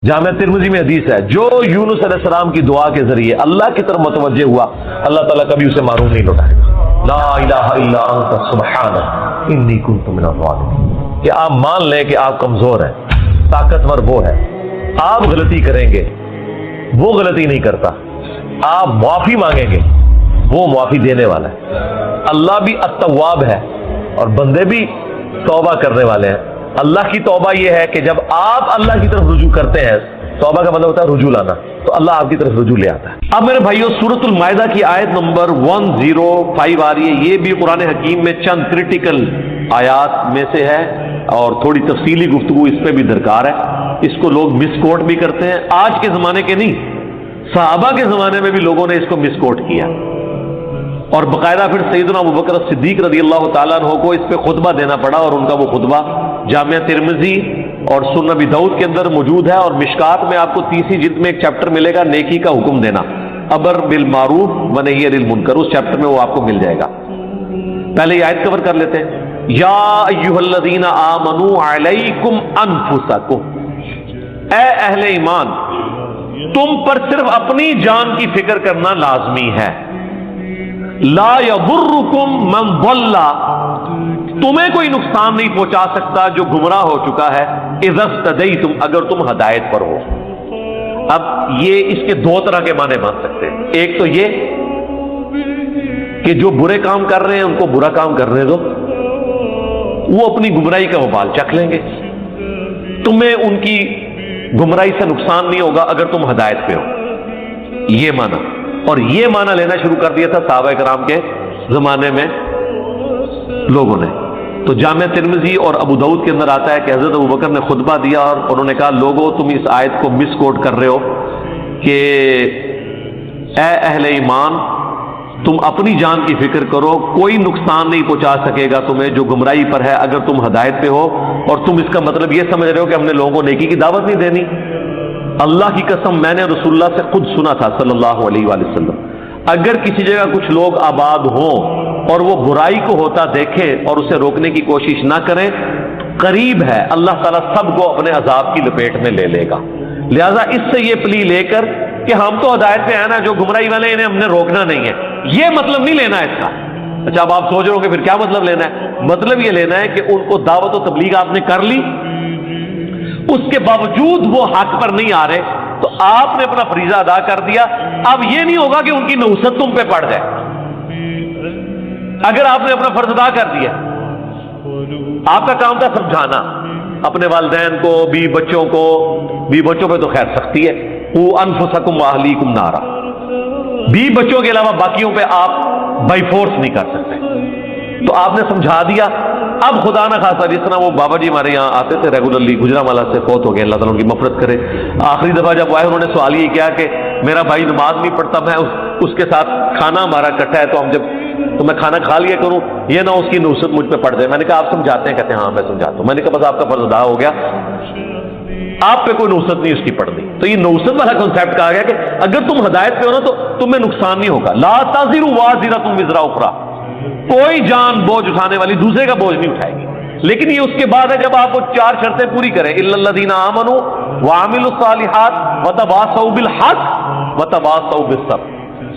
جامع ترمذی میں حدیث ہے، جو یونس علیہ السلام کی دعا کے ذریعے اللہ کی طرف متوجہ ہوا، اللہ تعالیٰ کبھی اسے معروف نہیں لوٹائے گا۔ لا الہ الا انت سبحانک انی کنت من الظالمین، کہ آپ مان لیں کہ آپ کمزور ہیں، طاقتور وہ ہے، آپ غلطی کریں گے وہ غلطی نہیں کرتا، آپ معافی مانگیں گے وہ معافی دینے والا ہے۔ اللہ بھی التواب ہے اور بندے بھی توبہ کرنے والے ہیں۔ اللہ کی توبہ یہ ہے کہ جب آپ اللہ کی طرف رجوع کرتے ہیں، توبہ کا مطلب ہوتا ہے رجوع لانا، تو اللہ آپ کی طرف رجوع لے آتا ہے۔ اب میرے بھائیو، سورۃ المائدہ کی آیت نمبر 105 آ رہی ہے، یہ بھی قرآن حکیم میں چند کریٹیکل آیات میں سے ہے اور تھوڑی تفصیلی گفتگو اس پہ بھی درکار ہے۔ اس کو لوگ مس کوٹ بھی کرتے ہیں، آج کے زمانے کے نہیں، صحابہ کے زمانے میں بھی لوگوں نے اس کو مس کوٹ کیا، اور باقاعدہ پھر سیدنا ابوبکر صدیق رضی اللہ تعالیٰ عنہ کو اس پہ خطبہ دینا پڑا، اور ان کا وہ خطبہ جامع ترمذی اور سنن ابی داؤد کے اندر موجود ہے، اور مشکات میں آپ کو 30 جلد میں ایک چیپٹر ملے گا، نیکی کا حکم دینا، امر بالمعروف و نہی عن المنکر، اس چیپٹر میں وہ آپ کو مل جائے گا۔ پہلے یہ آیت کور کر لیتے ہیں۔ یا ایھا الذین آمنوا علیکم انفسکم، اے اہل ایمان، تم پر صرف اپنی جان کی فکر کرنا لازمی ہے۔ لا یضرکم من ضل، تمہیں کوئی نقصان نہیں پہنچا سکتا جو گمراہ ہو چکا ہے، اذا اهتدیتم، اگر تم ہدایت پر ہو۔ اب یہ اس کے دو طرح کے معنی بن سکتے ہیں، ایک تو یہ کہ جو برے کام کر رہے ہیں ان کو برا کام کرنے دو، وہ اپنی گمراہی کا وبال چکھ لیں گے، تمہیں ان کی گمراہی سے نقصان نہیں ہوگا اگر تم ہدایت پہ ہو، یہ معنی۔ اور یہ معنی لینا شروع کر دیا تھا صحابہ کرام کے زمانے میں لوگوں نے۔ تو جامع ترمذی اور ابو داؤد کے اندر آتا ہے کہ حضرت ابوبکر نے خطبہ دیا اور انہوں نے کہا، لوگوں تم اس آیت کو مس کوٹ کر رہے ہو کہ اے اہل ایمان، تم اپنی جان کی فکر کرو، کوئی نقصان نہیں پہنچا سکے گا تمہیں جو گمراہی پر ہے اگر تم ہدایت پہ ہو، اور تم اس کا مطلب یہ سمجھ رہے ہو کہ ہم نے لوگوں کو نیکی کی دعوت نہیں دینی۔ اللہ کی قسم، میں نے رسول اللہ سے خود سنا تھا صلی اللہ علیہ وآلہ وسلم، اگر کسی جگہ کچھ لوگ آباد ہوں اور وہ برائی کو ہوتا دیکھیں اور اسے روکنے کی کوشش نہ کریں، قریب ہے اللہ تعالیٰ سب کو اپنے عذاب کی لپیٹ میں لے لے گا۔ لہذا اس سے یہ پلی لے کر کہ ہم تو ہدایت پہ ہیں نا، جو گمراہی والے انہیں ہم نے روکنا نہیں ہے، یہ مطلب نہیں لینا ہے اس کا۔ اچھا، اب آپ سوچ رہے ہو کہ پھر کیا مطلب لینا ہے؟ مطلب یہ لینا ہے کہ ان کو دعوت و تبلیغ آپ نے کر لی، اس کے باوجود وہ حق پر نہیں آ رہے، تو آپ نے اپنا فریضہ ادا کر دیا۔ اب یہ نہیں ہوگا کہ ان کی نحوست تم پہ پڑ جائے۔ اگر آپ نے اپنا فرض ادا کر دیا، آپ کا کام تھا سمجھانا اپنے والدین کو، بیوی بچوں پہ تو خیر سختی ہے، قوا انفسکم واہلیکم نارا، بیوی بچوں کے علاوہ باقیوں پہ آپ بائی فورس نہیں کر سکتے، تو آپ نے سمجھا دیا۔ اب خدا نہ خاصا، جس طرح وہ بابا جی ہمارے یہاں آتے تھے ریگولرلی، گجرانوالہ سے فوت ہو گئے، اللہ تعالیٰ ان کی مغفرت کرے، آخری دفعہ جب آئے انہوں نے سوال یہ کیا کہ میرا بھائی نماز نہیں پڑھتا، میں اس کے ساتھ کھانا ہمارا اکٹھا ہے، تو میں کھانا کھا لیا کروں، یہ نہ اس کی نحوست مجھ پہ پڑ جائے۔ میں نے کہا آپ سمجھاتے ہیں؟ کہتے ہیں ہاں میں سمجھاتا ہوں۔ میں نے کہا بس آپ کا فرض ادا ہو گیا، آپ پہ کوئی نحوست نہیں اس کی پڑنی۔ تو یہ نحوست والا کنسیپٹ کہا گیا کہ اگر تم ہدایت پہ ہو نا تو تمہیں نقصان نہیں ہوگا۔ لا تزر وازرۃ وزر اخری، کوئی جان بوجھ اٹھانے والی دوسرے کا بوجھ نہیں اٹھائے گی۔ لیکن یہ اس کے بعد ہے جب آپ وہ 4 شرطیں پوری کریں، الا الذین آمنوا وعملوا الصالحات وتواصوا بالحق وتواصوا بالصبر،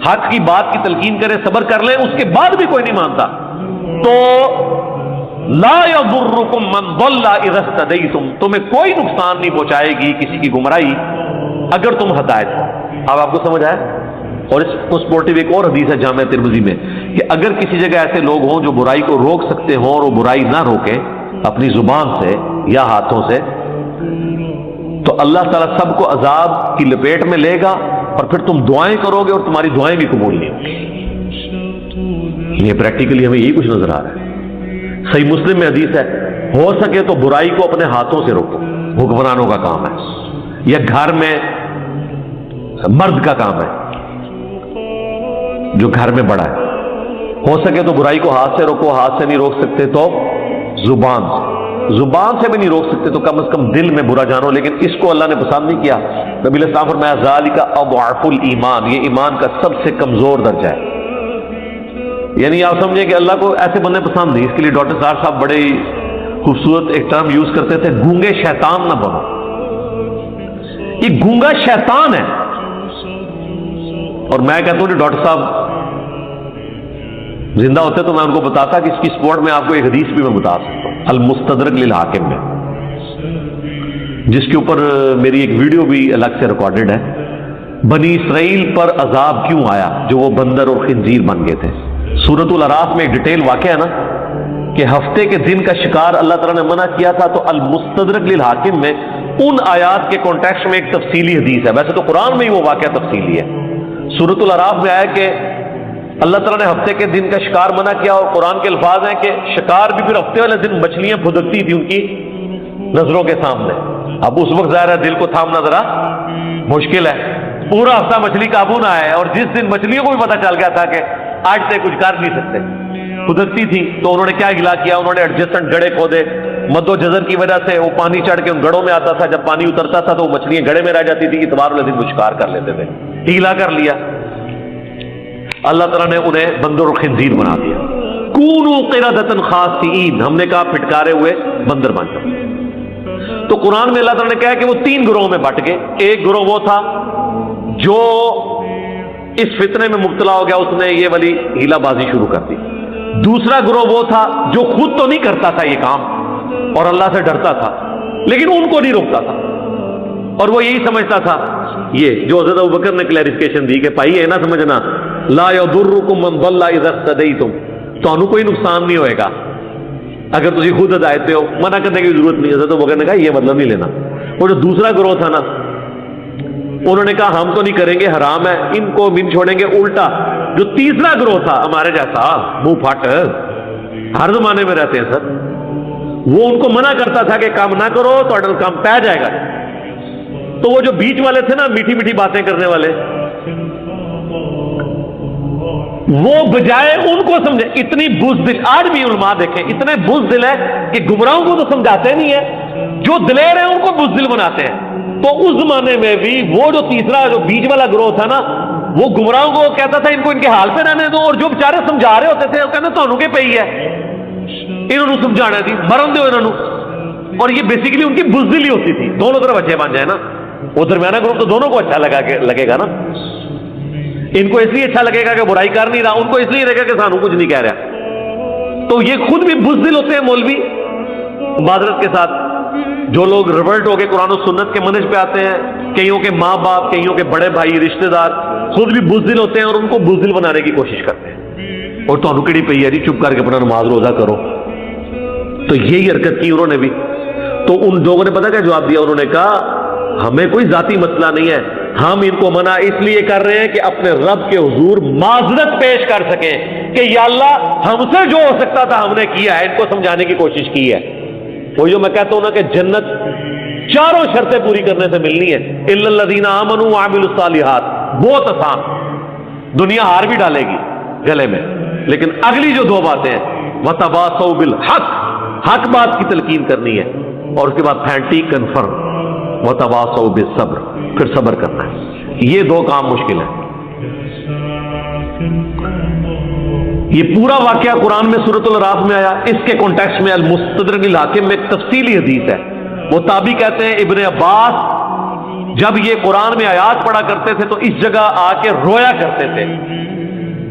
حق کی بات کی تلقین کرے، صبر کر لیں، اس کے بعد بھی کوئی نہیں مانتا، تو لا یضرکم من ضل اذا اهتدیتم، تمہیں کوئی نقصان نہیں پہنچائے گی کسی کی گمراہی اگر تم ہدایت ہو۔ اب آپ کو سمجھ آیا؟ اور اس کو سپورٹیو ایک اور حدیث ہے جامع ترمذی میں کہ اگر کسی جگہ ایسے لوگ ہوں جو برائی کو روک سکتے ہوں اور وہ برائی نہ روکیں اپنی زبان سے یا ہاتھوں سے، تو اللہ تعالیٰ سب کو عذاب کی لپیٹ میں لے گا، اور پھر تم دعائیں کرو گے اور تمہاری دعائیں بھی قبول نہیں ہوں گی۔ یہ پریکٹیکلی ہمیں یہی کچھ نظر آ رہا ہے۔ صحیح مسلم میں حدیث ہے، ہو سکے تو برائی کو اپنے ہاتھوں سے روکو، حکمرانوں کا کام ہے، یا گھر میں مرد کا کام ہے جو گھر میں بڑا ہے، ہو سکے تو برائی کو ہاتھ سے روکو، ہاتھ سے نہیں روک سکتے تو زبان سے بھی نہیں روک سکتے تو کم از کم دل میں برا جانو، لیکن اس کو اللہ نے پسند نہیں کیا۔ نبی علیہ السلام فرمایا ذالک اضعف الایمان، یہ ایمان کا سب سے کمزور درجہ ہے۔ یعنی آپ سمجھیں کہ اللہ کو ایسے بننے پسند نہیں، اس کے لیے ڈاکٹر صاحب بڑے خوبصورت ایک ٹرم یوز کرتے تھے، گونگے شیطان نہ بنو۔ یہ گونگا شیطان ہے. اور میں کہتا ہوں کہ ڈاکٹر صاحب زندہ ہوتے تو میں ان کو بتاتا کہ اس کی سپورٹ میں آپ کو ایک حدیث بھی میں بتا سکتا ہوں المستدرک للحاکم میں، جس کے اوپر میری ایک ویڈیو بھی الگ سے ریکارڈڈ ہے. بنی اسرائیل پر عذاب کیوں آیا جو وہ بندر اور خنزیر بن گئے تھے. سورۃ الاعراف میں ایک ڈیٹیل واقعہ ہے نا کہ ہفتے کے دن کا شکار اللہ تعالیٰ نے منع کیا تھا، تو المستدرک للحاکم میں ان آیات کے کانٹیکسٹ میں ایک تفصیلی حدیث ہے. ویسے تو قرآن میں ہی وہ واقعہ تفصیلی ہے. سورۃ الاعراف میں آیا کہ اللہ تعالیٰ نے ہفتے کے دن کا شکار منع کیا، اور قرآن کے الفاظ ہیں کہ شکار بھی پھر ہفتے والے دن مچھلیاں پھدکتی تھی ان کی نظروں کے سامنے. اب اس وقت ظاہر ہے دل کو تھامنا ذرا مشکل ہے، پورا ہفتہ مچھلی قابو نہ آئے، اور جس دن مچھلیوں کو بھی پتہ چل گیا تھا کہ آج سے کچھ کر نہیں سکتے، پھدکتی تھی، تو انہوں نے کیا گلا کیا، انہوں نے ایڈجسٹنٹ گڑے کھودے. مد و جزر کی وجہ سے وہ پانی چڑھ کے ان گڑوں میں آتا تھا، جب پانی اترتا تھا تو وہ مچھلیاں گڑے میں رہ جاتی تھی، اتوار والے دن وہ شکار کر لیتے تھے. ہیلا کر لیا، اللہ تعالیٰ نے انہیں بندر اور خنزیر بنا دیا. کونوا قردۃ خاسئین، ہم نے کہا پھٹکارے ہوئے بندر بن جاؤ. تو قرآن میں اللہ تعالیٰ نے کہا کہ وہ 3 گروہوں میں بٹ گئے. ایک گروہ وہ تھا جو اس فتنے میں مبتلا ہو گیا، اس نے یہ والی ہیلا بازی شروع کر دی. دوسرا گروہ وہ تھا جو خود تو نہیں کرتا تھا یہ کام اور اللہ سے ڈرتا تھا، لیکن ان کو نہیں روکتا تھا، اور وہ یہی سمجھتا تھا یہ جو حضرت ابوبکر نے کلیریفیکیشن دی کہ بھائی یہ نہ سمجھنا لا یضرکم من ضل اذا اهتدیتم، تانوں کوئی نقصان نہیں ہوئے گا اگر تسی خود ہدایت پہ ہو، منع کرنے کی ضرورت نہیں. حضرت ابوبکر نے کہا یہ مطلب نہیں لینا. وہ جو دوسرا گروہ تھا نا، انہوں نے کہا ہم تو نہیں کریں گے، حرام ہے، ان کو من چھوڑیں گے. الٹا جو تیسرا گروہ تھا ہمارے جیسا منہ پھٹ ہر زمانے میں رہتے ہیں سر، وہ ان کو منع کرتا تھا کہ کام نہ کرو تو کام پہ جائے گا. تو وہ جو بیچ والے تھے نا میٹھی میٹھی باتیں کرنے والے، وہ بجائے ان کو سمجھے اتنی بزدل، آج بھی علماء دیکھیں اتنے بزدل ہے کہ گمراہوں کو تو سمجھاتے نہیں ہے، جو دلیر ہیں ان کو بزدل بناتے ہیں. تو اس زمانے میں بھی وہ جو تیسرا جو بیچ والا گروہ تھا نا، وہ گمراہوں کو کہتا تھا ان کو ان کے حال پہ رہنے دو، اور جو بیچارے سمجھا رہے ہوتے تھے وہ کہتے تھانوں کے پہ ہی ہے، انہوں نے سمجھانا تھی، مرن دو انہوں. اور یہ بیسیکلی ان کی بزدلی ہوتی تھی. دونوں طرف اچھے بن جائے نا، وہ درمیانہ گروپ تو دونوں کو اچھا لگے گا نا. ان کو اس لیے اچھا لگے گا کہ برائی کر نہیں رہا، ان کو اس لیے لگے گا کہ سانوں کچھ نہیں کہہ رہا. تو یہ خود بھی بزدل ہوتے ہیں مولوی، معذرت کے ساتھ. جو لوگ ریورٹ ہو کے قرآن و سنت کے منہج پہ آتے ہیں، کئیوں کے ماں باپ، کئیوں کے بڑے بھائی رشتہ دار خود بھی بزدل ہوتے ہیں اور ان کو بزدل بنانے کی کوشش کرتے ہیں. اور تانوں کیڑی پئی ہے جی، چپ کر کے اپنا نماز روزہ کرو. تو یہی حرکت کی انہوں نے بھی. تو ان لوگوں نے پتا کیا جواب دیا، انہوں نے کہا ہمیں کوئی ذاتی مسئلہ نہیں ہے، ہم ان کو منع اس لیے کر رہے ہیں کہ اپنے رب کے حضور معذرت پیش کر سکیں کہ یا اللہ ہم سے جو ہو سکتا تھا ہم نے کیا ہے. ان کو سمجھانے کی کوشش کی ہے. وہ جو میں کہتا ہوں نا کہ جنت 4 شرطیں پوری کرنے سے ملنی ہے، الا الذین آمنوا وعملوا الصالحات. بہت آسان، دنیا ہار بھی ڈالے گی گلے میں، لیکن اگلی جو 2 باتیں ہیں وتواصوا بالحق، حق بات کی تلقین کرنی ہے، اور اس کے بعد پھینٹی کنفرم وتواصوا بالصبر، پھر صبر کرنا ہے. یہ 2 کام مشکل ہے. یہ پورا واقعہ قرآن میں سورۃ الاعراف میں آیا. اس کے کانٹیکسٹ میں المستدرک للحاکم میں ایک تفصیلی حدیث ہے. وہ تابعی کہتے ہیں ابن عباس جب یہ قرآن میں آیات پڑھا کرتے تھے تو اس جگہ آ کے رویا کرتے تھے.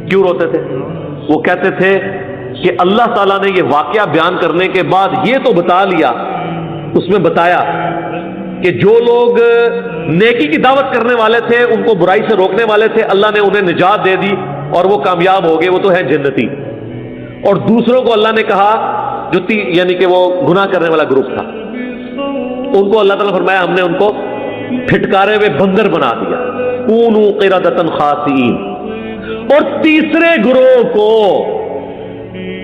کیوں روتے تھے؟ وہ کہتے تھے کہ اللہ تعالیٰ نے یہ واقعہ بیان کرنے کے بعد یہ تو بتا لیا، اس میں بتایا کہ جو لوگ نیکی کی دعوت کرنے والے تھے، ان کو برائی سے روکنے والے تھے، اللہ نے انہیں نجات دے دی اور وہ کامیاب ہو گئے، وہ تو ہے جنتی. اور دوسروں کو اللہ نے کہا جو یعنی کہ وہ گناہ کرنے والا گروپ تھا، ان کو اللہ تعالیٰ نے فرمایا ہم نے ان کو پھٹکارے ہوئے بندر بنا دیا. کونوا قردۃ خاسئین. اور تیسرے گروہ کو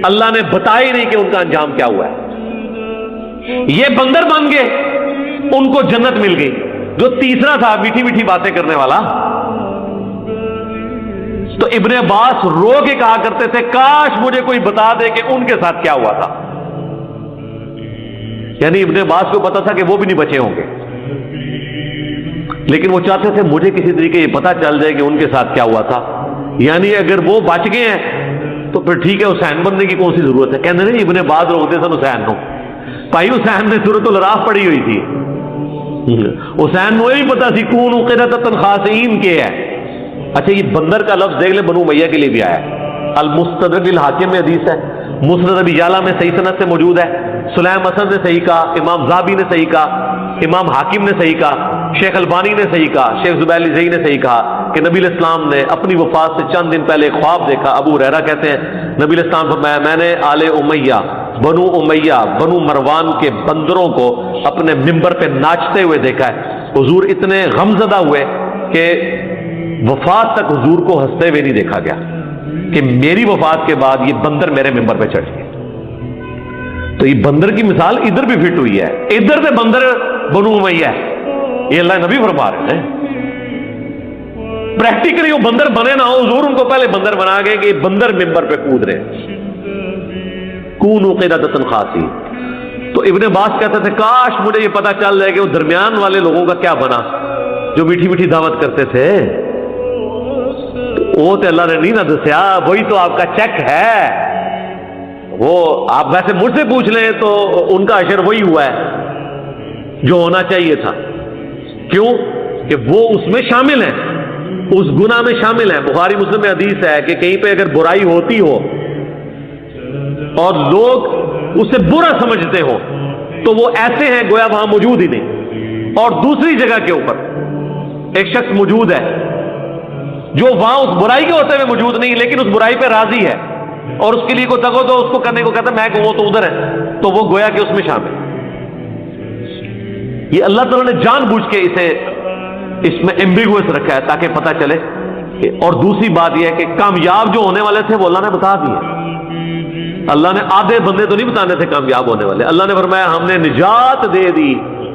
اللہ نے بتایا نہیں کہ ان کا انجام کیا ہوا ہے. یہ بندر بن گئے، ان کو جنت مل گئی. جو تیسرا تھا میٹھی میٹھی باتیں کرنے والا، تو ابن عباس رو کے کہا کرتے تھے کاش مجھے کوئی بتا دے کہ ان کے ساتھ کیا ہوا تھا. یعنی ابن عباس کو پتا تھا کہ وہ بھی نہیں بچے ہوں گے، لیکن وہ چاہتے تھے مجھے کسی طریقے یہ پتا چل جائے کہ ان کے ساتھ کیا ہوا تھا. یعنی اگر وہ بچ گئے ہیں تو پھر ٹھیک ہے، حسین بننے کی کون سی ضرورت ہے. کہنے نہیں ابن عباس روکتے سن حسین کو. بھائی حسین نے سورۃ الاعراف پڑھی ہوئی تھی، حسین نو بھی پتا سی کون قردۃ خاسئین کے ہے. اچھا یہ بندر کا لفظ دیکھ لیں بنو امیہ کے لیے بھی آیا ہے. المستدرک الحاکم میں حدیث ہے, مسند ابی یعلا میں صحیح سند سے موجود ہے, سلیم حسن نے صحیح کہا, امام ذہبی نے صحیح کہا, امام حاکم نے صحیح کہا, شیخ البانی نے صحیح کہا, شیخ زبیر الزئی نے صحیح کہا کہ نبی علیہ السلام نے اپنی وفات سے چند دن پہلے خواب دیکھا. ابو ہریرہ کہتے ہیں نبی علیہ السلام فرمایا میں نے آل امیہ بنو امیہ بنو مروان کے بندروں کو اپنے ممبر پہ ناچتے ہوئے دیکھا ہے. حضور اتنے غمزدہ ہوئے کہ وفات تک حضور کو ہنستے ہوئے نہیں دیکھا گیا کہ میری وفات کے بعد یہ بندر میرے ممبر پہ چڑھ گئے. تو یہ بندر کی مثال ادھر بھی فٹ ہوئی ہے, ادھر سے بندر بنو امیہ ہے, یہ اللہ نبی فرما رہے ہیں. پریکٹیکلی وہ بندر بنے نہ ہو, حضور ان کو پہلے بندر بنا گئے کہ بندر ممبر پہ کود رہے. کونوا قردۃ خاسئین. تو ابن عباس کہتے تھے کاش مجھے یہ پتا چل جائے کہ وہ درمیان والے لوگوں کا کیا بنا جو میٹھی میٹھی دعوت کرتے تھے. وہ تو اللہ نے نہیں نہ دسیا, وہی تو آپ کا چیک ہے. وہ آپ ویسے مجھ سے پوچھ لیں تو ان کا اشر وہی ہوا ہے جو ہونا چاہیے تھا. کیوں کہ وہ اس میں شامل ہیں, اس گناہ میں شامل ہیں. بخاری مسلم میں حدیث ہے کہ کہیں پہ اگر برائی ہوتی ہو اور لوگ اسے برا سمجھتے ہو تو وہ ایسے ہیں گویا وہاں موجود ہی نہیں, اور دوسری جگہ کے اوپر ایک شخص موجود ہے جو وہاں اس برائی کے ہوتے ہوئے موجود نہیں لیکن اس برائی پہ راضی ہے اور اس کے لیے کوئی تگو تو اس کو کرنے کو کہتا ہے میں کہ وہ تو ادھر ہے, تو وہ گویا کہ اس میں شامل. یہ اللہ تعالیٰ نے جان بوجھ کے اسے اس میں ایمبیگوس رکھا ہے تاکہ پتہ چلے. اور دوسری بات یہ ہے کہ کامیاب جو ہونے والے تھے وہ اللہ نے بتا دیے. اللہ نے آدھے بندے تو نہیں بتانے تھے کامیاب ہونے والے. اللہ نے فرمایا ہم نے نجات دے دی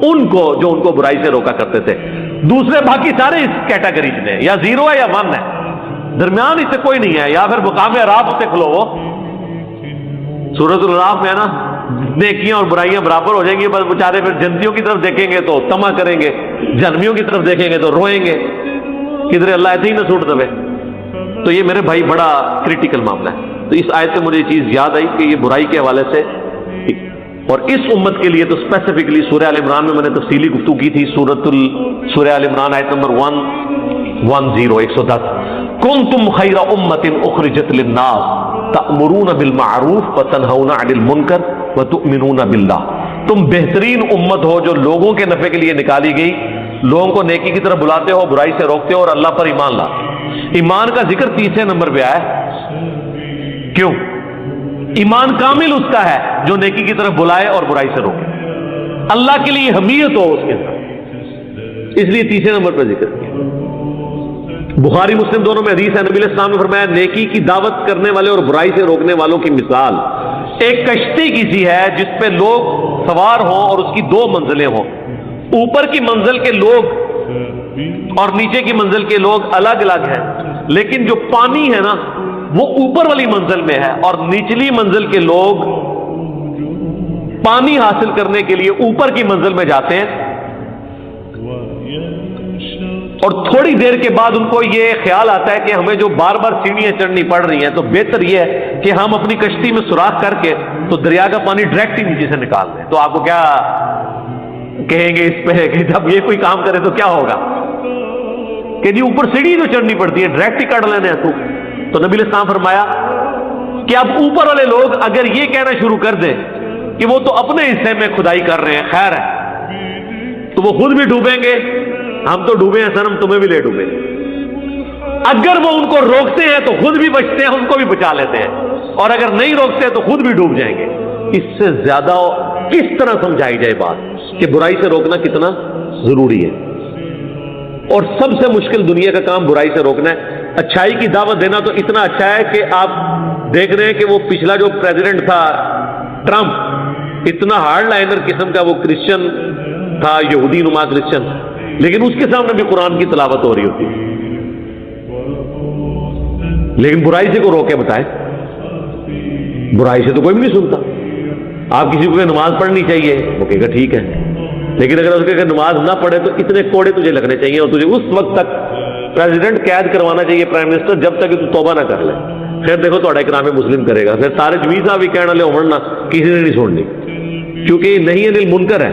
ان کو جو ان کو برائی سے روکا کرتے تھے. دوسرے باقی سارے اس کیٹیگری میں یا 0 ہے یا 1 ہے, درمیان اس سے کوئی نہیں ہے. یا پھر مقام اعراف سے کھلو, وہ سورۃ الاعراف میں ہے نا, نیکیاں اور برائیاں برابر ہو جائیں گی, بس بیچارے پھر جنتیوں کی طرف دیکھیں گے تو طمع کریں گے, جہنمیوں کی طرف دیکھیں گے تو روئیں گے, کدھر اللہ ایسے ہی نہ سوٹ دبے. تو یہ میرے بھائی بڑا کریٹیکل معاملہ ہے. تو اس آیت سے مجھے یہ چیز یاد آئی کہ یہ برائی کے حوالے سے, اور اس امت کے لیے تو اسپیسیفکلی سورہ آل عمران میں نے تفصیلی گفتگو کی تھی. سورہ آل عمران آیت نمبر 110 کنتم خیر امت اخرجت للناس تأمرون بالمعروف وتنہون عن المنکر وتؤمنون باللہ. تم بہترین امت ہو جو لوگوں کے نفع کے لیے نکالی گئی, لوگوں کو نیکی کی طرف بلاتے ہو, برائی سے روکتے ہو اور اللہ پر ایمان لاتے. ایمان کا ذکر تیسرے نمبر پہ آیا. کیوں؟ ایمان کامل اس کا ہے جو نیکی کی طرف بلائے اور برائی سے روکے, اللہ کے لیے حمیت ہو اس کے ساتھ, اس لیے تیسرے نمبر پر ذکر کیا. بخاری مسلم دونوں میں حدیث ہے, نبی علیہ السلام نے فرمایا نیکی کی دعوت کرنے والے اور برائی سے روکنے والوں کی مثال ایک کشتی کی سی ہے جس پہ لوگ سوار ہوں اور اس کی 2 منزلیں ہوں. اوپر کی منزل کے لوگ اور نیچے کی منزل کے لوگ الگ الگ ہیں, لیکن جو پانی ہے نا وہ اوپر والی منزل میں ہے اور نچلی منزل کے لوگ پانی حاصل کرنے کے لیے اوپر کی منزل میں جاتے ہیں. اور تھوڑی دیر کے بعد ان کو یہ خیال آتا ہے کہ ہمیں جو بار بار سیڑھیاں چڑھنی پڑ رہی ہیں تو بہتر یہ ہے کہ ہم اپنی کشتی میں سوراخ کر کے تو دریا کا پانی ڈائریکٹ ہی نیچے سے نکال دیں. تو آپ کو کیا کہیں گے اس پہ کہ جب یہ کوئی کام کرے تو کیا ہوگا کہ جی اوپر سیڑھی تو چڑھنی پڑتی ہے, ڈائریکٹ ہی کاٹ لینے ہیں. تو نبی علیہ السلام فرمایا کہ اب اوپر والے لوگ اگر یہ کہنا شروع کر دیں کہ وہ تو اپنے حصے میں کھدائی کر رہے ہیں, خیر ہے, تو وہ خود بھی ڈوبیں گے, ہم تو ڈوبے ہیں سر, ہم تمہیں بھی لے ڈوبے. اگر وہ ان کو روکتے ہیں تو خود بھی بچتے ہیں, ان کو بھی بچا لیتے ہیں, اور اگر نہیں روکتے تو خود بھی ڈوب جائیں گے. اس سے زیادہ کس طرح سمجھائی جائے بات کہ برائی سے روکنا کتنا ضروری ہے. اور سب سے مشکل دنیا کا کام برائی سے روکنا ہے. اچھائی کی دعوت دینا تو اتنا اچھا ہے کہ آپ دیکھ رہے ہیں کہ وہ پچھلا جو پریزیڈنٹ تھا ٹرمپ, اتنا ہارڈ لائنر قسم کا وہ کرسچن تھا, یہودی نما کرسچن, لیکن اس کے سامنے بھی قرآن کی تلاوت ہو رہی ہوتی ہے. لیکن برائی سے کو روکے بتائیں, برائی سے تو کوئی بھی نہیں سنتا. آپ کسی کو نماز پڑھنی چاہیے, وہ کہے گا ٹھیک ہے, لیکن اگر اس کے نماز نہ پڑھے تو اتنے کوڑے تجھے لگنے چاہیے اور تجھے اس وقت تک پریزیڈنٹ قید کروانا چاہیے, پرائم منسٹر, جب تک کہ تو توبہ نہ کر لے. پھر دیکھو تھوڑا اکرام مسلم کرے گا, پھر سارے ویزا بھی کہنے والے ہونا کسی نے نہیں چھوڑنی, کیونکہ یہ نہیں انل منکر ہے.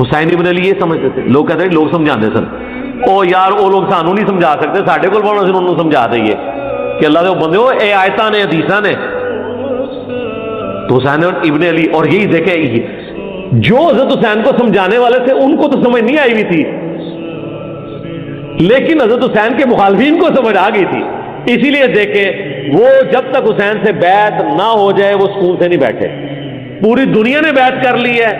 حسین ابن علی یہ سمجھتے تھے. لوگ کہتے ہیں لوگ سمجھاتے سن او یار وہ لوگ سانو نہیں سمجھا سکتے, ساڈے کول بولنا سن انہوں سمجھا دئیے کہ اللہ دے بندے ہو اے آیتاں نے حدیثاں نے. تو حسین ابن علی, اور یہی دیکھیں جو حضرت حسین کو سمجھانے والے تھے ان کو تو سمجھ نہیں آئی ہوئی تھی, لیکن حضرت حسین کے مخالفین کو سمجھ آ گئی تھی. اسی لیے دیکھیں وہ جب تک حسین سے بیعت نہ ہو جائے وہ سکون سے نہیں بیٹھے. پوری دنیا نے بیعت کر لی ہے,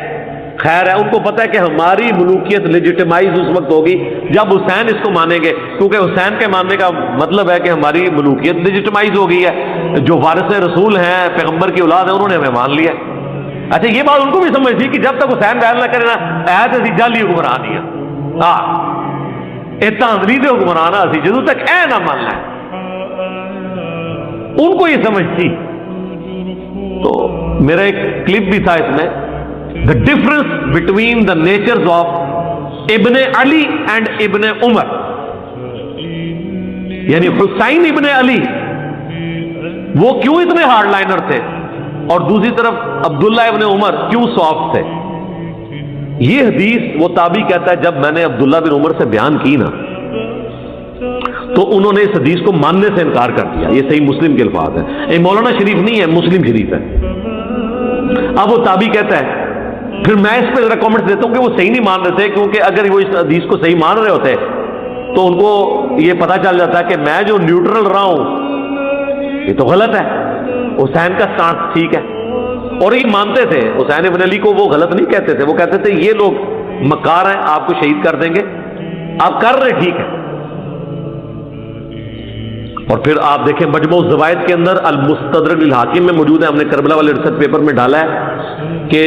خیر ہے, ان کو پتہ ہے کہ ہماری ملوکیت لیجیٹمائز اس وقت ہوگی جب حسین اس کو مانیں گے, کیونکہ حسین کے ماننے کا مطلب ہے کہ ہماری ملوکیت لیجیٹمائز ہو گئی ہے. جو وارث رسول ہیں, پیغمبر کی اولاد ہے, انہوں نے ہمیں مان لیا. اچھا یہ بات ان کو بھی سمجھ تھی کہ جب تک حسین بیان نہ کرے نا ایت اسی جعلی حکمران دیا اتاندلی دے حکمران اسی جدوں تک اے نہ مان لیں, ان کو یہ سمجھ تھی. تو میرا ایک کلپ بھی تھا اس میں, the difference between the natures of ابن علی and ابن عمر, یعنی حسین ابن علی وہ کیوں اتنے ہارڈ لائنر تھے اور دوسری طرف عبداللہ ابن عمر کیوں سافٹ تھے. یہ حدیث وہ تابعی کہتا ہے جب میں نے عبداللہ بن عمر سے بیان کی نا تو انہوں نے اس حدیث کو ماننے سے انکار کر دیا. یہ صحیح مسلم کے الفاظ ہیں, یہ مولانا شریف نہیں ہے, مسلم شریف ہے. اب وہ تابعی کہتا ہے, پھر میں اس پہ ذرا کامنٹ دیتا ہوں کہ وہ صحیح نہیں مان رہے تھے, کیونکہ اگر وہ اس حدیث کو صحیح مان رہے ہوتے تو ان کو یہ پتا چل جاتا ہے کہ میں جو نیوٹرل رہا ہوں یہ تو غلط ہے, حسین کا سٹانس ٹھیک ہے. اور یہ مانتے تھے حسین ابن علی کو, وہ غلط نہیں کہتے تھے, وہ کہتے تھے یہ لوگ مکار ہیں, آپ کو شہید کر دیں گے, آپ کر رہے ٹھیک ہے. اور پھر آپ دیکھیں مجموع الزوائد کے اندر المستدرک للحاکم میں موجود ہے, ہم نے کربلا والے ریسرچ پیپر میں ڈالا ہے کہ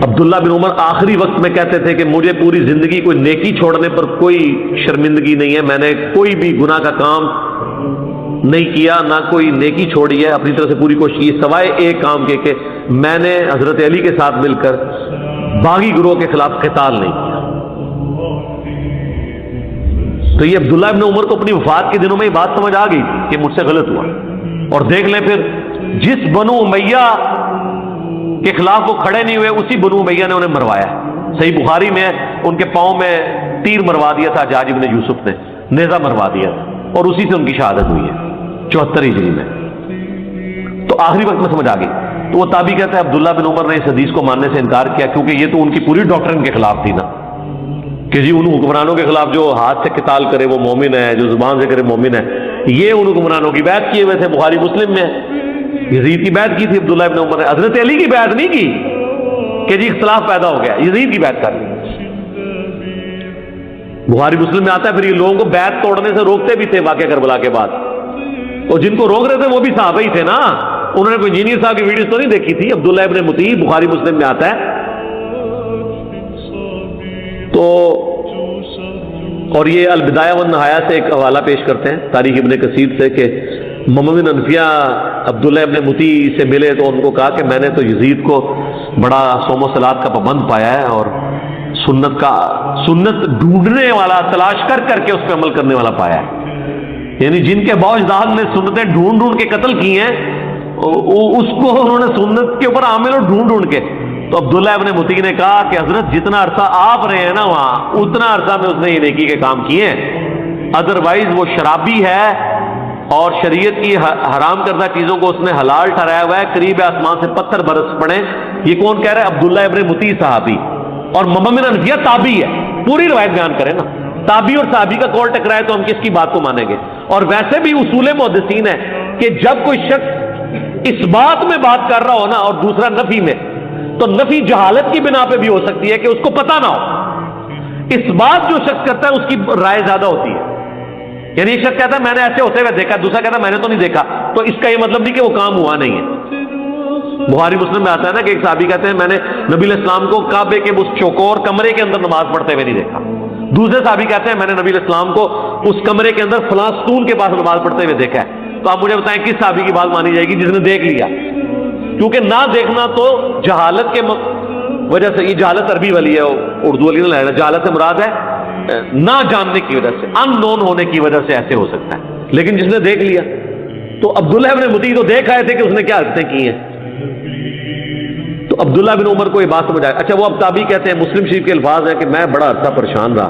عبداللہ بن عمر آخری وقت میں کہتے تھے کہ مجھے پوری زندگی کوئی نیکی چھوڑنے پر کوئی شرمندگی نہیں ہے, میں نے کوئی بھی گناہ کا کام نہیں کیا, نہ کوئی نیکی چھوڑی ہے, اپنی طرف سے پوری کوشش کی, سوائے ایک کام کے کہ میں نے حضرت علی کے ساتھ مل کر باغی گروہ کے خلاف قتال نہیں کیا. تو یہ عبداللہ ابن عمر کو اپنی وفات کے دنوں میں یہ بات سمجھ آ گئی کہ مجھ سے غلط ہوا. اور دیکھ لیں پھر جس بنو امیہ کے خلاف وہ کھڑے نہیں ہوئے اسی بنو امیہ نے انہیں مروایا. صحیح بخاری میں ان کے پاؤں میں تیر مروا دیا تھا حجاج ابن یوسف نے, نیزہ مروا دیا تھا, اور اسی سے ان کی شہادت ہوئی ہے 74 ہجری میں. تو آخری وقت میں سمجھ آ گئی. تو وہ تابعی کہتا ہے عبداللہ بن عمر نے اس حدیث کو ماننے سے انکار کیا کیونکہ یہ تو ان کی پوری ڈاکٹرن کے خلاف تھی نا, کہ جی ان حکمرانوں کے خلاف جو ہاتھ سے قتال کرے وہ مومن ہے, جو زبان سے کرے مومن ہے. یہ ان حکمرانوں کی بیعت کیے ہوئے تھے, بخاری مسلم میں یزید کی بیعت کی تھی عبداللہ ابن عمر نے, حضرت علی کی بیعت نہیں کی کہ جی اختلاف پیدا ہو گیا, یزید کی بیعت کر لی. بخاری مسلم میں آتا ہے. پھر یہ لوگوں کو بیعت توڑنے سے روکتے بھی تھے واقعہ کربلا کے بعد, اور جن کو روک رہے تھے وہ بھی صحابہ ہی تھے نا. انہوں نے کوئی انجینئر صاحب کی ویڈیوز تو نہیں دیکھی تھی. عبداللہ ابن مطیع بخاری مسلم میں آتا ہے. تو اور یہ البدایہ والنہایہ سے ایک حوالہ پیش کرتے ہیں تاریخ ابن کثیر سے کہ محمد بن انفیہ عبداللہ ابن مطیع سے ملے تو ان کو کہا کہ میں نے تو یزید کو بڑا صوم و صلات کا پابند پایا ہے اور سنت ڈھونڈنے والا, تلاش کر کر کے اس پہ عمل کرنے والا پایا ہے. یعنی جن کے باوجداد نے سنتیں ڈھونڈ ڈھونڈ کے قتل کی ہیں اس کو انہوں نے سنت کے اوپر عامل اور ڈھونڈ ڈھونڈ کے. تو عبداللہ ابن مطیع نے کہا کہ حضرت جتنا عرصہ آپ رہے ہیں نا وہاں اتنا عرصہ میں اس نے یہ نیکی کے کام کیے ہیں, ادروائز وہ شرابی ہے اور شریعت کی حرام کردہ چیزوں کو اس نے حلال ٹھہرایا ہوا ہے, قریب آسمان سے پتھر برس پڑے. یہ کون کہہ رہا ہے؟ عبداللہ ابن مطیع صحابی, اور محمد بن انفیہ تابعی ہے. پوری روایت بیان کریں نا, تابعی اور صحابی کا کال ٹکرائے تو ہم کس کی بات کو مانیں گے؟ اور ویسے بھی اصول محدثین ہے کہ جب کوئی شخص اس بات میں بات کر رہا ہو نا اور دوسرا نفی میں, تو نفی جہالت کی بنا پہ بھی ہو سکتی ہے کہ اس کو پتہ نہ ہو. اس بات جو شخص کرتا ہے اس کی رائے زیادہ ہوتی ہے. یعنی ایک شخص کہتا ہے میں نے ایسے ہوتے ہوئے دیکھا, دوسرا کہتا ہے میں نے تو نہیں دیکھا, تو اس کا یہ مطلب نہیں کہ وہ کام ہوا نہیں ہے. بخاری مسلم میں آتا ہے نا کہ ایک صحابی کہتے ہیں میں نے نبی علیہ السلام کو کعبے کے اس چوکور کمرے کے اندر نماز پڑھتے ہوئے نہیں دیکھا. دوسرے صحابی کہتے ہیں میں نے نبی علیہ السلام کو اس کمرے کے اندر فلاں ستون کے پاس نماز پڑھتے ہوئے دیکھا ہے. تو آپ مجھے بتائیں کس صحابی کی بات مانی جائے گی؟ جس نے دیکھ لیا. کیونکہ نہ دیکھنا تو جہالت کے وجہ سے, یہ جہالت عربی والی ہے, اردو والی نہ, جہالت سے مراد ہے نہ جاننے کی وجہ سے, ان نون ہونے کی وجہ سے ایسے ہو سکتا ہے. لیکن جس نے دیکھ لیا, تو عبداللہ ابن مطیع تو دیکھ آئے تھے کہ اس نے کیا حرکتیں کی ہیں. تو تو عبداللہ بن عمر کو یہ بات سمجھ آئی. اچھا وہ اب تابعی کہتے ہیں، مسلم شریف کے الفاظ ہیں کہ میں بڑا عرصہ پریشان رہا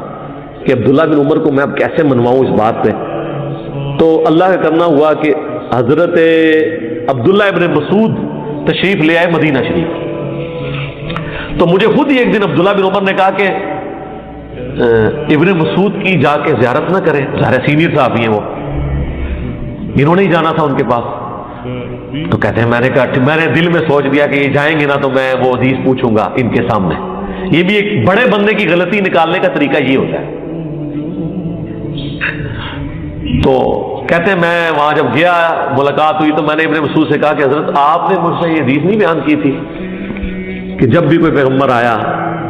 کہ عبداللہ بن عمر کو میں اب کیسے منواؤں اس بات پہ. تو اللہ کا کرنا ہوا کہ حضرت عبداللہ ابن مسعود تشریف لے آئے مدینہ شریف. تو مجھے خود ہی ایک دن عبداللہ بن عمر نے کہا کہ ابن مسعود کی جا کے زیارت نہ کریں، ظاہر سینئر صحابی ہیں وہ، انہوں نے ہی جانا تھا ان کے پاس. تو کہتے ہیں میں نے کہا، میں نے دل میں سوچ دیا کہ یہ جائیں گے نا تو میں وہ حدیث پوچھوں گا ان کے سامنے. یہ بھی ایک بڑے بندے کی غلطی نکالنے کا طریقہ یہ ہوتا ہے. تو کہتے ہیں میں وہاں جب گیا، ملاقات ہوئی تو میں نے ابن مسعود سے کہا کہ حضرت آپ نے مجھ سے یہ حدیث نہیں بیان کی تھی کہ جب بھی کوئی پیغمبر آیا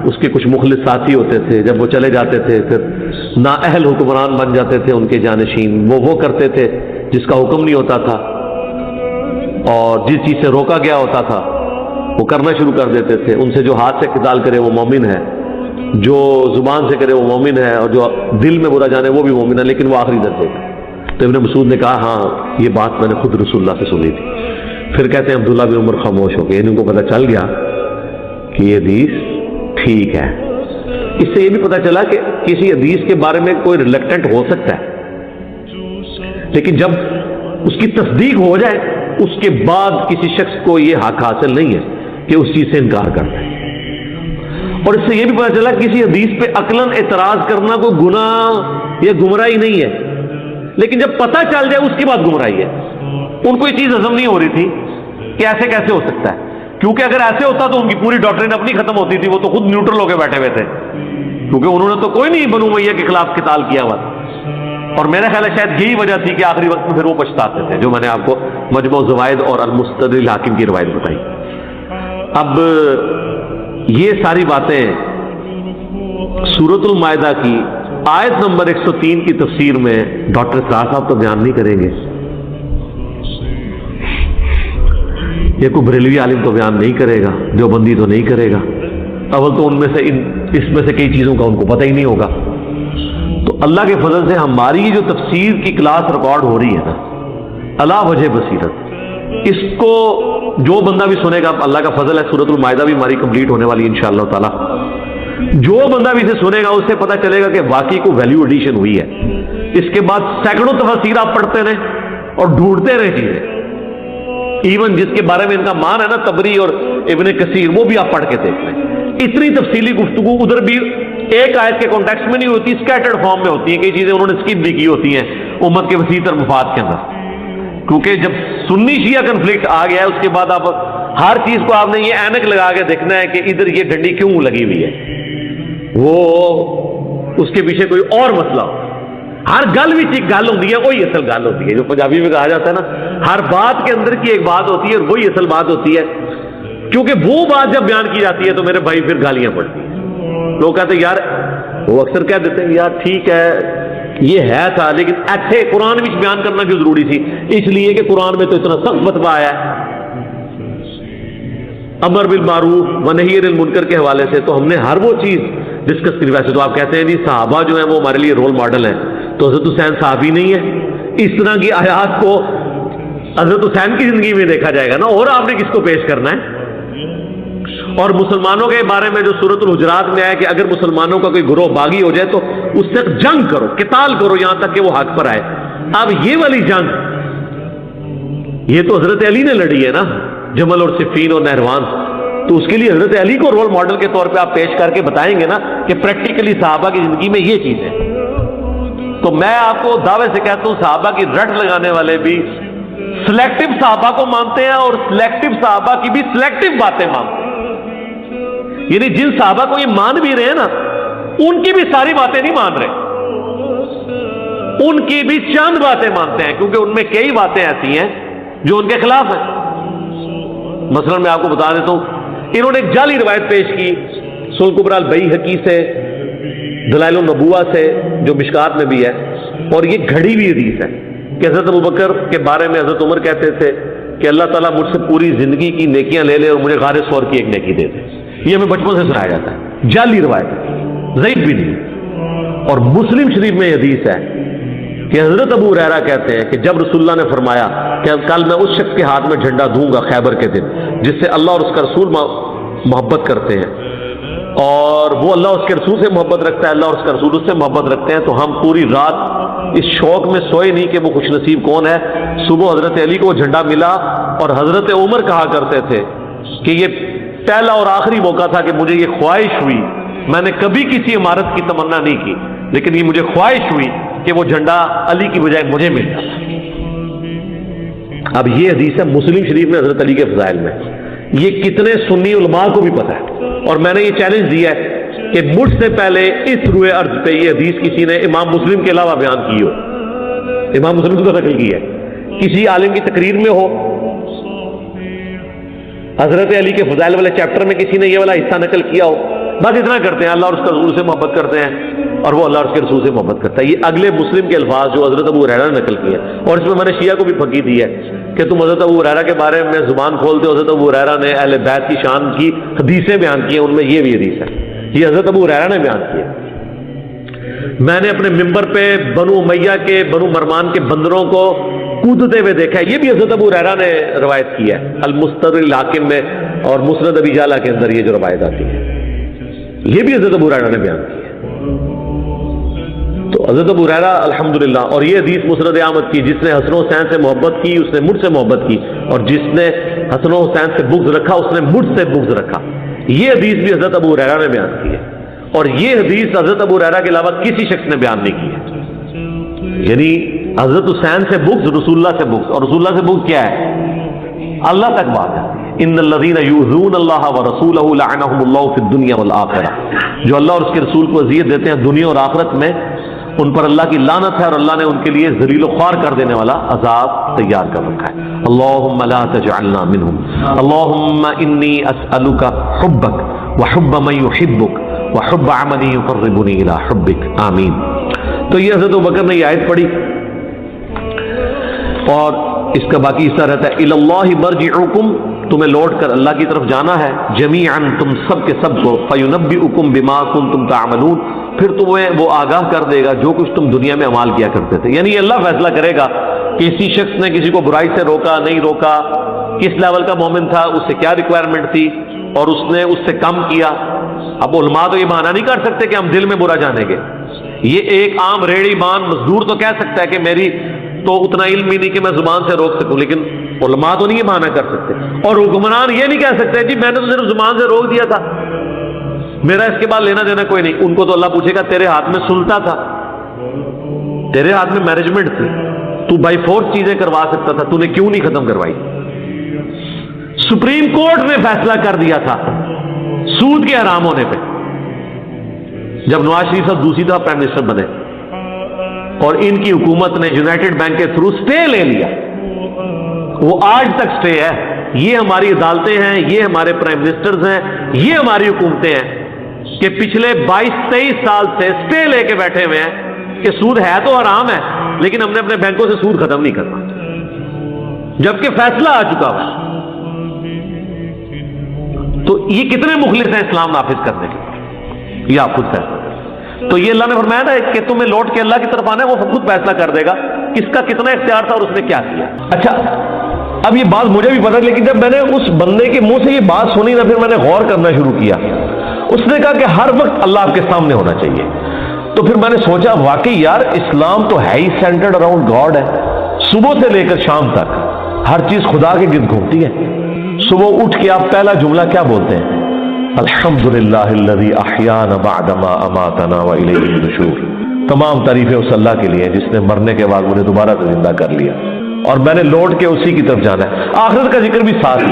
اس کے کچھ مخلص ساتھی ہوتے تھے، جب وہ چلے جاتے تھے پھر نااہل حکمران بن جاتے تھے ان کے جانشین. وہ کرتے تھے جس کا حکم نہیں ہوتا تھا، اور جس چیز سے روکا گیا ہوتا تھا وہ کرنا شروع کر دیتے تھے. ان سے جو ہاتھ سے قتال کرے وہ مومن ہے، جو زبان سے کرے وہ مومن ہے، اور جو دل میں برا جانے وہ بھی مومن ہے، لیکن وہ آخری درجے کا. تو ابن مسعود نے کہا ہاں یہ بات میں نے خود رسول اللہ سے سنی تھی. پھر کہتے ہیں عبداللہ بن عمر خاموش ہو گئے، ان کو پتہ چل گیا کہ یہ حدیث ٹھیک ہے. اس سے یہ بھی پتہ چلا کہ کسی حدیث کے بارے میں کوئی ریلیکٹنٹ ہو سکتا ہے، لیکن جب اس کی تصدیق ہو جائے اس کے بعد کسی شخص کو یہ حق حاصل نہیں ہے کہ اس چیز سے انکار کرتا ہے. اور اس سے یہ بھی پتہ چلا کہ کسی حدیث پہ عقلاً اعتراض کرنا کوئی گناہ یا گمراہی نہیں ہے، لیکن جب پتہ چل جائے اس کے بعد گمراہی ہے. ان کو یہ چیز ہضم نہیں ہو رہی تھی کہ ایسے کیسے ہو سکتا ہے، کیونکہ اگر ایسے ہوتا تو ان کی پوری ڈاکٹرین اپنی ختم ہوتی تھی. وہ تو خود نیوٹرل ہو کے بیٹھے ہوئے تھے، کیونکہ انہوں نے تو کوئی نہیں بنو امیہ کے خلاف قتال کیا ہوا تھا. اور میرا خیال ہے شاید یہی وجہ تھی کہ آخری وقت میں پھر وہ پچھتاتے تھے، جو میں نے آپ کو مجموع الزوائد اور المستدرک الحاکم کی روایت بتائی. اب یہ ساری باتیں سورۃ المائدہ کی آیت نمبر 103 کی تفسیر میں ڈاکٹر اسرار صاحب تو بیان نہیں کریں گے، یہ کوئی بریلوی عالم تو بیان نہیں کرے گا، دیوبندی تو نہیں کرے گا. اول تو ان میں سے اس میں سے کئی چیزوں کا ان کو پتہ ہی نہیں ہوگا. تو اللہ کے فضل سے ہماری جو تفسیر کی کلاس ریکارڈ ہو رہی ہے نا علا وجہ بصیرت، اس کو جو بندہ بھی سنے گا، اللہ کا فضل ہے سورۃ المائدہ بھی ہماری کمپلیٹ ہونے والی انشاءاللہ تعالی. جو بندہ بھی اسے سنے گا اس سے پتہ چلے گا کہ واقعی کو ویلیو ایڈیشن ہوئی ہے. اس کے بعد سینکڑوں تفاسیر آپ پڑھتے رہیں اور ڈھونڈتے رہیں چیزیں. ایون جس کے بارے میں ان کا مان ہے نا تبری اور ابن کثیر، وہ بھی آپ پڑھ کے دیکھ لیں. اتنی تفصیلی گفتگو ادھر بھی ایک آیت کے کانٹیکسٹ میں نہیں ہوتی، اسکیٹرڈ فارم میں ہوتی ہیں. کئی چیزیں انہوں نے اسکپ بھی کی ہوتی ہیں امت کے وسیع تر مفاد کے اندر، کیونکہ جب سنی شیعہ کنفلکٹ آ گیا ہے اس کے بعد آپ ہر چیز کو آپ نے یہ اینک لگا کے دیکھنا ہے کہ ادھر یہ ڈنڈی کیوں لگی ہوئی ہے، وہ اس کے پیچھے کوئی اور مسئلہ ہو. ہر گل بھی ایک گل ہوتی ہے، وہی اصل گل ہوتی ہے. جو پنجابی میں کہا جاتا ہے نا ہر بات کے اندر کی ایک بات ہوتی ہے اور وہی اصل بات ہوتی ہے. کیونکہ وہ بات جب بیان کی جاتی ہے تو میرے بھائی پھر گالیاں پڑتی ہیں. لوگ کہتے ہیں یار، وہ اکثر کہہ دیتے ہیں یار ٹھیک ہے یہ ہے تھا، لیکن ایسے قرآن میں بیان کرنا کیوں ضروری تھی؟ اس لیے کہ قرآن میں تو اتنا سخت فتویٰ آیا ہے امر بالمعروف و نہی عن المنکر کے حوالے سے، تو ہم نے ہر وہ چیز ڈسکس کی. ویسے تو آپ کہتے ہیں جی صحابہ جو ہیں وہ ہمارے لیے رول ماڈل ہیں، تو حضرت حسین صحابی نہیں ہے؟ اس طرح کی آیات کو حضرت حسین کی زندگی میں دیکھا جائے گا نا، اور آپ نے کس کو پیش کرنا ہے؟ اور مسلمانوں کے بارے میں جو سورۃ الحجرات میں آیا کہ اگر مسلمانوں کا کوئی گروہ باغی ہو جائے تو اس سے جنگ کرو، قتال کرو یہاں تک کہ وہ حق پر آئے. اب یہ والی جنگ یہ تو حضرت علی نے لڑی ہے نا، جمل اور صفین اور نہروان. تو اس کے لیے حضرت علی کو رول ماڈل کے طور پہ آپ پیش کر کے بتائیں گے نا کہ پریکٹیکلی صحابہ کی زندگی میں یہ چیز ہے. تو میں آپ کو دعوے سے کہتا ہوں صحابہ کی رٹ لگانے والے بھی سلیکٹو صحابہ کو مانتے ہیں اور سلیکٹو صحابہ کی بھی سلیکٹو باتیں مانتے ہیں. یعنی جن صحابہ کو یہ مان بھی رہے ہیں نا ان کی بھی ساری باتیں نہیں مان رہے، ان کی بھی چند باتیں مانتے ہیں، کیونکہ ان میں کئی باتیں ایسی ہیں جو ان کے خلاف ہیں. مثلا میں آپ کو بتا دیتا ہوں، انہوں نے ایک جعلی روایت پیش کی سنن کبریٰ البیہقی سے، دلائل النبوہ سے جو مشکات میں بھی ہے، اور یہ گھڑی ہوئی حدیث ہے کہ حضرت ابوبکر کے بارے میں حضرت عمر کہتے تھے کہ اللہ تعالیٰ مجھ سے پوری زندگی کی نیکیاں لے لے اور مجھے غار ثور کی ایک نیکی دے دے. یہ ہمیں بچپن سے سنایا جاتا ہے، جعلی روایت ہے، ضعیف بھی نہیں. اور مسلم شریف میں یہ حدیث ہے کہ حضرت ابو ہریرہ کہتے ہیں کہ جب رسول اللہ نے فرمایا کہ کل میں اس شخص کے ہاتھ میں جھنڈا دوں گا خیبر کے دن جس سے اللہ اور اس کا رسول محبت کرتے ہیں اور وہ اللہ اور اس کے رسول سے محبت رکھتا ہے, اللہ اور اس کا رسول اس سے محبت رکھتے ہیں, تو ہم پوری رات اس شوق میں سوئے نہیں کہ وہ خوش نصیب کون ہے. صبح حضرت علی کو وہ جھنڈا ملا اور حضرت عمر کہا کرتے تھے کہ یہ پہلا اور آخری موقع تھا کہ مجھے یہ خواہش ہوئی, میں نے کبھی کسی عمارت کی تمنا نہیں کی لیکن یہ مجھے خواہش ہوئی کہ وہ جھنڈا علی کی بجائے مجھے مل جاتا. اب یہ حدیث ہے مسلم شریف میں حضرت علی کے فضائل میں, یہ کتنے سنی علماء کو بھی پتہ ہے, اور میں نے یہ چیلنج دیا ہے کہ مجھ سے پہلے اس روئے ارض پہ یہ حدیث کسی نے امام مسلم کے علاوہ بیان کی ہو, امام مسلم کو نقل کی ہے, کسی عالم کی تقریر میں ہو, حضرت علی کے فضائل والے چیپٹر میں کسی نے یہ والا حصہ نقل کیا ہو. بس اتنا کرتے ہیں, اللہ اور اس کے رسول سے محبت کرتے ہیں اور وہ اللہ اور اس کے رسول سے محبت کرتا ہے. یہ اگلے مسلم کے الفاظ جو حضرت ابو ہریرہ نے نقل کیے, اور اس میں میں نے شیعہ کو بھی پھکی دی ہے کہ تم حضرت ابو ہریرہ کے بارے میں زبان کھولتے ہو, حضرت ابو ہریرہ نے اہل بیت کی شان کی حدیثیں بیان کی ہیں, ان میں یہ بھی حدیث ہے, یہ حضرت ابو ہریرہ نے بیان کی ہے. میں نے اپنے ممبر پہ بنو امیہ کے بنو مروان کے بندروں کو کودتے ہوئے دیکھا ہے, یہ بھی حضرت ابو ہریرہ نے روایت کی ہے المستدرک الحاکم میں اور مسند ابی جعلہ کے اندر یہ جو روایت آتی ہے یہ بھی حضرت ابو ہریرہ نے بیان کی ہے. تو حضرت ابو ہریرہ الحمدللہ, اور یہ حدیث مسند احمد کی, جس نے حسن و حسین سے محبت کی اس نے مجھ سے محبت کی, اور جس نے حسن و حسین سے بغض رکھا اس نے مجھ سے بغض رکھا. یہ حدیث بھی حضرت ابو ہریرہ نے بیان کی ہے, اور یہ حدیث حضرت ابو ہریرہ کے علاوہ کسی شخص نے بیان نہیں کی ہے. یعنی حضرت حسین سے بغض, رسول اللہ سے بغض, اور رسول اللہ سے بغض کیا ہے, اللہ تک بات ہے. ان الذین یؤذون اللہ ورسولہ لعنہم اللہ فی الدنیا والآخرہ, جو اللہ اور اس کے رسول کو اذیت دیتے ہیں دنیا اور آخرت میں ان پر اللہ کی لعنت ہے, اور اللہ نے ان کے لیے ذلیل و خوار کر دینے والا عذاب تیار کر رکھا ہے. اللہم لا تجعلنا منہم, اللہم انی اسألک حبک وحب من یحبک وحب عمل یقربنی الی حبک, آمین. تو یہ حضرت ابوبکر نے یہ آیت پڑھی, اور اس کا باقی حصہ رہتا ہے الی اللہ مرجعکم, تمہیں لوٹ کر اللہ کی طرف جانا ہے, جمیعا تم سب کے سب کو, فینبئکم بما کنتم تعملون, پھر تمہیں وہ آگاہ کر دے گا جو کچھ تم دنیا میں عمال کیا کرتے تھے. یعنی اللہ فیصلہ کرے گا کہ کسی شخص نے کسی کو برائی سے روکا نہیں روکا, کس لیول کا مومن تھا, اس سے کیا ریکوائرمنٹ تھی, اور اس نے اس سے کم کیا. اب علماء تو یہ بہانہ نہیں کر سکتے کہ ہم دل میں برا جانیں گے. یہ ایک عام ریڑھی مان مزدور تو کہہ سکتا ہے کہ میری تو اتنا علم ہی نہیں کہ میں زبان سے روک سکوں, لیکن علماء تو نہیں یہ بہانہ کر سکتے, اور حکمران یہ نہیں کہہ سکتے جی میں نے تو صرف زبان سے روک دیا تھا, میرا اس کے بعد لینا دینا کوئی نہیں. ان کو تو اللہ پوچھے گا تیرے ہاتھ میں سلطہ تھا, تیرے ہاتھ میں مینجمنٹ تھی, تو بائی فورس چیزیں کروا سکتا تھا, تو نے کیوں نہیں ختم کروائی. سپریم کورٹ نے فیصلہ کر دیا تھا سود کے حرام ہونے پہ, جب نواز شریف صاحب دوسری دفعہ پرائم منسٹر بنے, اور ان کی حکومت نے یونائٹڈ بینک کے تھرو سٹے لے لیا, وہ آج تک سٹے ہے. یہ ہماری عدالتیں ہیں, یہ ہمارے پرائم منسٹرز ہیں, یہ ہماری حکومتیں ہیں کہ پچھلے 22-23 سال سے سٹے لے کے بیٹھے ہوئے ہیں کہ سود ہے تو حرام ہے, لیکن ہم نے اپنے بینکوں سے سود ختم نہیں کرنا, جبکہ فیصلہ آ چکا ہوا. تو یہ کتنے مخلص ہیں اسلام نافذ کرنے کے, یہ آپ خود فیصلہ. تو یہ اللہ نے فرمایا نا کہ تمہیں لوٹ کے اللہ کی طرف آنا ہے, وہ خود فیصلہ کر دے گا کس کا کتنا اختیار تھا اور اس نے کیا کیا. اچھا اب یہ بات مجھے بھی پتا, لیکن جب میں نے اس بندے کے منہ سے یہ بات سنی نا, پھر میں نے غور کرنا شروع کیا. اس نے کہا کہ ہر وقت اللہ آپ کے سامنے ہونا چاہیے. تو پھر میں نے سوچا واقعی یار اسلام تو ہے ہی سینٹرڈ اراؤنڈ گاڈ ہے. صبح سے لے کر شام تک ہر چیز خدا کے گرد گھومتی ہے. صبح اٹھ کے آپ پہلا جملہ کیا بولتے ہیں, الحمدللہ الذی احیانا بعد ما اماتنا والیہ النشور. تمام تعریفیں اس اللہ کے لیے جس نے مرنے کے بعد مجھے دوبارہ سے زندہ کر لیا, اور میں نے لوٹ کے اسی کی طرف جانا ہے. آخرت کا ذکر بھی ساتھ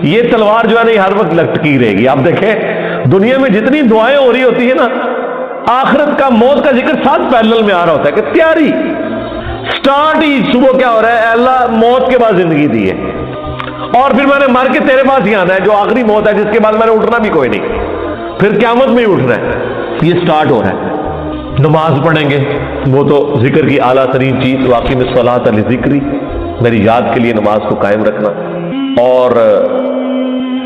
یہ تلوار جو ہے نا یہ ہر وقت لٹکی رہے گی. آپ دیکھیں دنیا میں جتنی دعائیں ہو رہی ہوتی ہیں نا, آخرت کا موت کا ذکر ساتھ پیرلل میں آ رہا ہوتا ہے کہ تیاری سٹارٹ ہی صبح کیا ہو رہا ہے, اے اللہ موت کے بعد زندگی دی ہے, اور پھر میں نے مر کے تیرے پاس ہی آنا ہے جو آخری موت ہے, جس کے بعد میں نے اٹھنا بھی کوئی نہیں, پھر قیامت میں ہی اٹھنا ہے. یہ سٹارٹ ہو رہا ہے. نماز پڑھیں گے, وہ تو ذکر کی اعلیٰ ترین چیز, واقعی میں صلاۃ لذکری, میری یاد کے لیے نماز کو قائم رکھنا, اور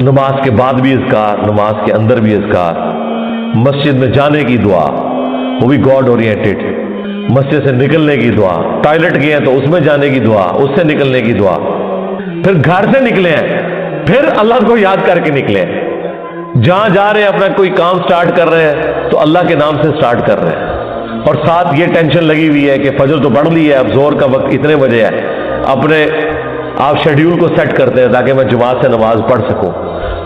نماز کے بعد بھی اذکار, نماز کے اندر بھی اذکار, مسجد میں جانے کی دعا وہ بھی گاڈ اورینٹڈ, مسجد سے نکلنے کی دعا, ٹوائلٹ گئے ہیں تو اس میں جانے کی دعا, اس سے نکلنے کی دعا, پھر گھر سے نکلے ہیں پھر اللہ کو یاد کر کے نکلے ہیں. جہاں جا رہے ہیں اپنا کوئی کام سٹارٹ کر رہے ہیں تو اللہ کے نام سے سٹارٹ کر رہے ہیں، اور ساتھ یہ ٹینشن لگی ہوئی ہے کہ فجر تو پڑھ لی ہے، اب زور کا وقت اتنے بجے ہے، اپنے آپ شیڈیول کو سیٹ کرتے ہیں تاکہ میں جماعت سے نماز پڑھ سکوں.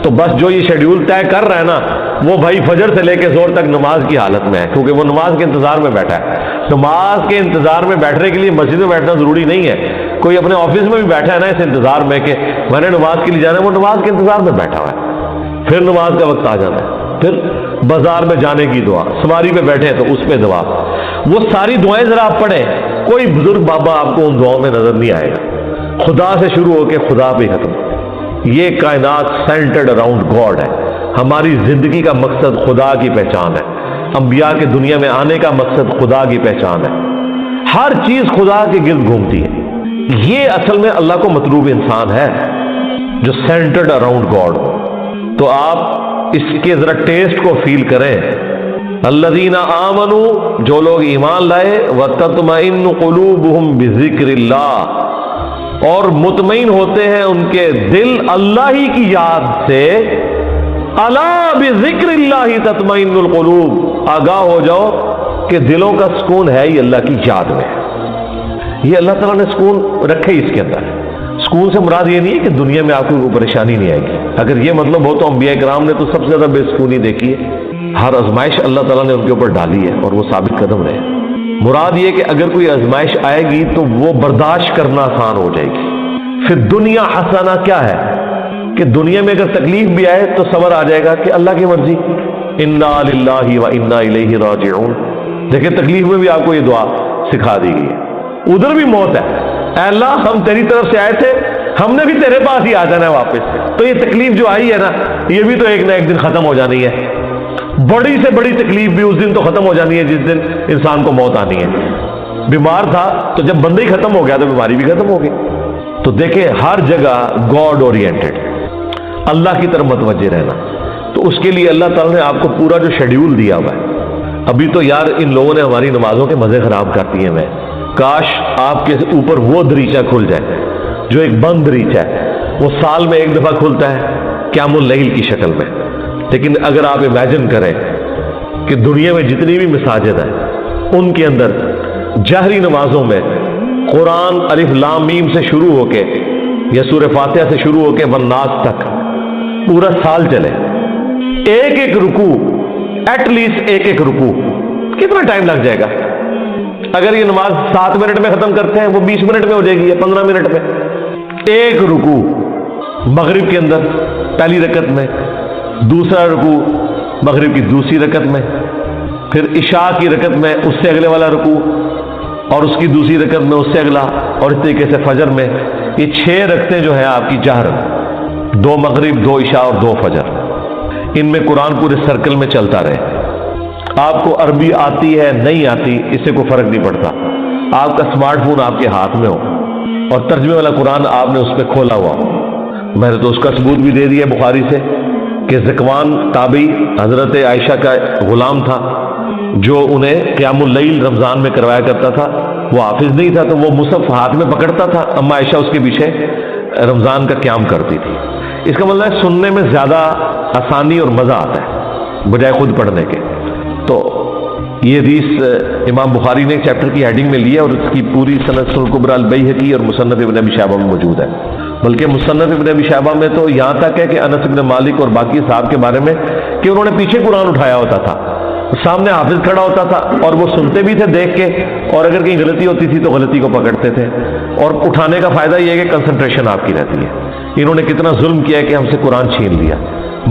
تو بس جو یہ شیڈیول طے کر رہا ہے نا، وہ بھائی فجر سے لے کے زور تک نماز کی حالت میں ہے، کیونکہ وہ نماز کے انتظار میں بیٹھا ہے. نماز کے انتظار میں بیٹھنے کے لیے مسجد میں بیٹھنا ضروری نہیں ہے. کوئی اپنے آفس میں بھی بیٹھا ہے نا اس انتظار میں کہ میں نے نماز کے لیے جانا ہے، وہ نماز کے انتظار میں بیٹھا ہوا ہے. پھر نماز کا وقت آ جاتا ہے، پھر بازار میں جانے کی دعا، سواری پہ بیٹھے تو اس پہ دعا. وہ ساری دعائیں ذرا آپ پڑھیں، کوئی بزرگ بابا آپ کو ان دعاؤں میں نظر نہیں آئے گا. خدا سے شروع ہو کے خدا پہ ختم. یہ کائنات سینٹرڈ اراؤنڈ گاڈ ہے. ہماری زندگی کا مقصد خدا کی پہچان ہے. انبیاء کے دنیا میں آنے کا مقصد خدا کی پہچان ہے. ہر چیز خدا کے گرد گھومتی ہے. یہ اصل میں اللہ کو مطلوب انسان ہے جو سینٹرڈ اراؤنڈ گاڈ. تو آپ اس کے ذرا ٹیسٹ کو فیل کریں. الذین آمنوا، جو لوگ ایمان لائے، وتطمئن قلوبہم بذکر اللہ، اور مطمئن ہوتے ہیں ان کے دل اللہ ہی کی یاد سے. الا بذکر اللہ تطمئن القلوب، آگاہ ہو جاؤ کہ دلوں کا سکون ہے ہی اللہ کی یاد میں. یہ اللہ تعالیٰ نے سکون رکھے اس کے اندر. سکون سے مراد یہ نہیں ہے کہ دنیا میں آپ کو کوئی پریشانی نہیں آئے گی. اگر یہ مطلب ہو تو انبیاء کرام نے تو سب سے زیادہ بے سکونی دیکھی ہے. ہر آزمائش اللہ تعالیٰ نے ان کے اوپر ڈالی ہے اور وہ ثابت قدم رہے. مراد یہ کہ اگر کوئی آزمائش آئے گی تو وہ برداشت کرنا آسان ہو جائے گی. پھر دنیا حسنہ کیا ہے کہ دنیا میں اگر تکلیف بھی آئے تو صبر آ جائے گا کہ اللہ کی مرضی، انا للہ و انا الیہ راجعون. دیکھیں تکلیف میں بھی آپ کو یہ دعا سکھا دی گئی ہے. ادھر بھی موت ہے، اے اللہ ہم تیری طرف سے آئے تھے، ہم نے بھی تیرے پاس ہی آ جانا ہے واپس سے. تو یہ تکلیف جو آئی ہے نا، یہ بھی تو ایک نہ ایک دن ختم ہو جانی ہے. بڑی سے بڑی تکلیف بھی اس دن تو ختم ہو جانی ہے جس دن انسان کو موت آنی ہے. بیمار تھا تو جب بندہ ہی ختم ہو گیا تو بیماری بھی ختم ہو گئی. تو دیکھیں ہر جگہ گاڈ اورینٹڈ، اللہ کی طرف متوجہ رہنا. تو اس کے لیے اللہ تعالیٰ نے آپ کو پورا جو شیڈیول دیا ہوا ہے. ابھی تو یار ان لوگوں نے ہماری نمازوں کے مزے خراب کر دیے ہیں. کاش آپ کے اوپر وہ دریچہ کھل جائے جو ایک بند دریچہ ہے، وہ سال میں ایک دفعہ کھلتا ہے قیام اللیل کی شکل میں. لیکن اگر آپ امیجن کریں کہ دنیا میں جتنی بھی مساجد ہیں ان کے اندر جہری نمازوں میں قرآن الف لام میم سے شروع ہو کے یا سورہ فاتحہ سے شروع ہو کے والناس تک پورا سال چلے، ایک ایک رکوع، ایٹ لیسٹ ایک ایک رکوع، کتنا ٹائم لگ جائے گا؟ اگر یہ نماز 7 منٹ میں ختم کرتے ہیں وہ 20 منٹ میں ہو جائے گی یا 15 منٹ میں. ایک رکوع مغرب کے اندر پہلی رکعت میں، دوسرا رکوع مغرب کی دوسری رکعت میں، پھر عشاء کی رکعت میں اس سے اگلے والا رکوع، اور اس کی دوسری رکعت میں اس سے اگلا، اور اس طریقے سے فجر میں. یہ 6 رکعتیں جو ہیں آپ کی جہر، 2 مغرب، 2 عشاء اور 2 فجر. ان میں قرآن پورے سرکل میں چلتا رہے. آپ کو عربی آتی ہے نہیں آتی اس سے کوئی فرق نہیں پڑتا. آپ کا اسمارٹ فون آپ کے ہاتھ میں ہو اور ترجمے والا قرآن آپ نے اس پہ کھولا ہوا ہو. میں نے تو اس کا ثبوت بھی دے دیا بخاری سے کہ ذکوان تابعی حضرت عائشہ کا غلام تھا جو انہیں قیام اللیل رمضان میں کروایا کرتا تھا. وہ حافظ نہیں تھا تو وہ مصحف ہاتھ میں پکڑتا تھا، اما عائشہ اس کے پیچھے رمضان کا قیام کرتی تھی. اس کا مطلب ہے سننے میں زیادہ آسانی اور مزہ آتا ہے بجائے خود پڑھنے کے. تو یہ حدیث امام بخاری نے ایک چیپٹر کی ہیڈنگ میں لیا اور اس کی پوری سند الکبریٰ البیہقی اور مصنف ابن ابی شیبہ میں موجود ہے. بلکہ مصنف ابن ابی شیبہ میں تو یہاں تک ہے کہ انس بن مالک اور باقی صاحب کے بارے میں کہ انہوں نے پیچھے قرآن اٹھایا ہوتا تھا، سامنے حافظ کھڑا ہوتا تھا اور وہ سنتے بھی تھے دیکھ کے، اور اگر کہیں غلطی ہوتی تھی تو غلطی کو پکڑتے تھے. اور اٹھانے کا فائدہ یہ ہے کہ کنسنٹریشن آپ کی رہتی ہے. انہوں نے کتنا ظلم کیا کہ ہم سے قرآن چھین لیا.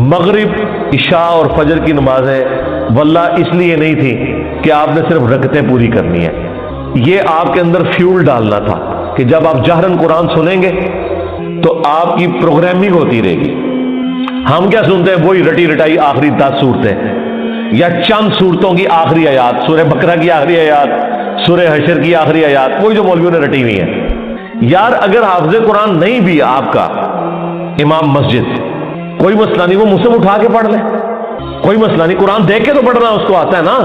مغرب، عشاء اور فجر کی نمازیں واللہ اس لیے نہیں تھی کہ آپ نے صرف رکعتیں پوری کرنی ہے، یہ آپ کے اندر فیول ڈالنا تھا کہ جب آپ جہرن قرآن سنیں گے تو آپ کی پروگرامنگ ہوتی رہے گی. ہم کیا سنتے ہیں؟ وہی رٹی رٹائی آخری 10 صورتیں یا چند صورتوں کی آخری آیات، سورہ بقرہ کی آخری آیات، سورہ حشر کی آخری آیات، وہی جو مولویوں نے رٹی ہوئی ہیں. یار اگر حافظ قرآن نہیں بھی آپ کا امام مسجد، کوئی مسئلہ نہیں، وہ مصحف اٹھا کے پڑھ لے، کوئی مسئلہ نہیں. قرآن دیکھ کے تو پڑھنا اس کو آتا ہے نا،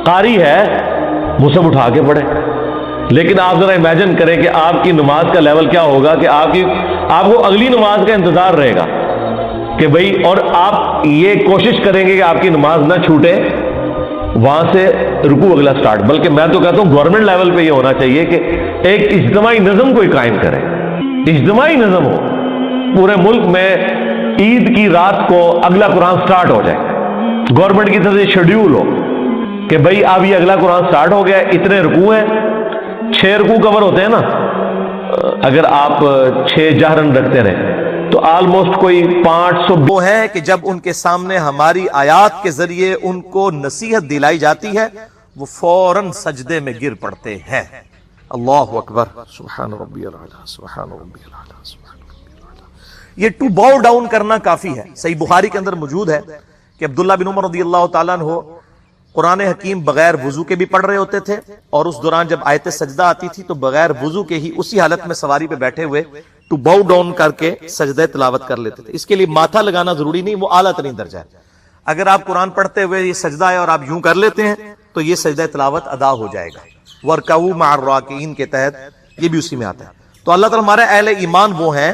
قاری ہے، مصحف اٹھا کے پڑھے. لیکن آپ ذرا امیجن کریں کہ آپ کی نماز کا لیول کیا ہوگا کہ آپ کو اگلی نماز کا انتظار رہے گا کہ بھئی، اور آپ یہ کوشش کریں گے کہ آپ کی نماز نہ چھوٹے، وہاں سے رکوع اگلا سٹارٹ. بلکہ میں تو کہتا ہوں گورنمنٹ لیول پہ یہ ہونا چاہیے کہ ایک اجتماعی نظم کوئی قائم کرے، اجتماعی نظم ہو پورے ملک میں. عید کی رات کو اگلا قرآن سٹارٹ ہو جائے، گورنمنٹ کی طرف سے شیڈیول ہو کہ بھئی اب یہ اگلا قرآن سٹارٹ ہو گیا، اتنے رکوع ہیں، 6 رکوع کور ہوتے ہیں نا. اگر آپ 6 جہرن رکھتے رہیں تو آلموسٹ کوئی 500. وہ ہے کہ جب ان کے سامنے ہماری آیات کے ذریعے ان کو نصیحت دلائی جاتی ہے وہ فوراً سجدے میں گر پڑتے ہیں. اللہ اکبر، سبحان ربی العلی، سبحان ربی العلی، سبحان ربی العلی. یہ ٹو باؤ ڈاؤن کرنا کافی ہے. صحیح بخاری کے اندر موجود ہے کہ عبداللہ بن عمر رضی اللہ تعالیٰ عنہ قرآن حکیم بغیر وضو کے بھی پڑھ رہے ہوتے تھے، اور اس دوران جب آیت سجدہ آتی تھی تو بغیر وضو کے ہی اسی حالت میں سواری پہ بیٹھے ہوئے ٹو باؤ ڈاؤن کر کے سجدہ تلاوت کر لیتے تھے. اس کے لیے ماتھا لگانا ضروری نہیں، وہ اعلیٰ ترین درجہ ہے. اگر آپ قرآن پڑھتے ہوئے یہ سجدہ ہے اور آپ یوں کر لیتے ہیں تو یہ سجدہ تلاوت ادا ہو جائے گا. وَارْكَعُوا مَعَ الرَّاكِعِينَ کے تحت یہ بھی اسی میں آتا ہے. تو اللہ تعالیٰ ہمارے اہل ایمان وہ ہیں،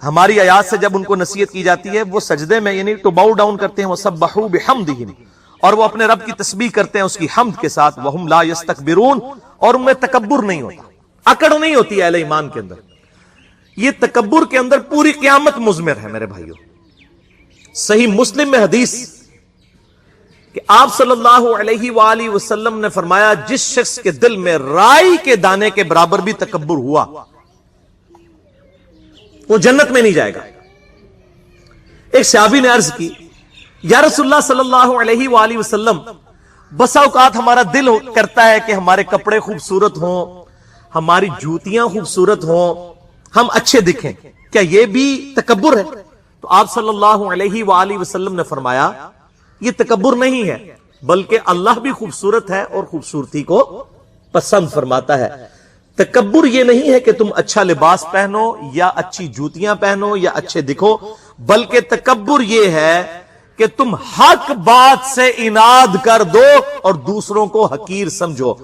ہماری آیات سے جب ان کو نصیحت کی جاتی ہے وہ سجدے میں یعنی ٹو باؤ ڈاؤن کرتے ہیں. وَسَبَّحُوا بِحَمْدِهِ، اور وہ اپنے رب کی تسبیح کرتے ہیں اس کی حمد کے ساتھ. وَهُمْ لَا يَسْتَكْبِرُونَ، اور ان میں تکبر نہیں ہوتا، اکڑ نہیں ہوتی اہل ایمان کے اندر. یہ تکبر کے اندر پوری قیامت مضمر ہے میرے بھائیوں. صحیح مسلم میں حدیث کہ آپ صلی اللہ علیہ وآلہ وسلم نے فرمایا جس شخص کے دل میں رائی کے دانے کے برابر بھی تکبر ہوا وہ جنت میں نہیں جائے گا. ایک صحابی نے عرض کی یا رسول اللہ صلی اللہ علیہ وآلہ وسلم، بسا اوقات ہمارا دل کرتا ہے کہ ہمارے کپڑے خوبصورت ہوں، ہماری جوتیاں خوبصورت ہوں، ہم اچھے دکھیں، کیا یہ بھی تکبر ہے؟ تو آپ صلی اللہ علیہ وآلہ وسلم نے فرمایا یہ تکبر نہیں ہے، بلکہ اللہ بھی خوبصورت ہے اور خوبصورتی کو پسند فرماتا ہے. تکبر یہ نہیں ہے کہ تم اچھا لباس پہنو یا اچھی جوتیاں پہنو یا اچھے دکھو، بلکہ تکبر یہ ہے کہ تم حق بات سے اناد کر دو اور دوسروں کو حقیر سمجھو.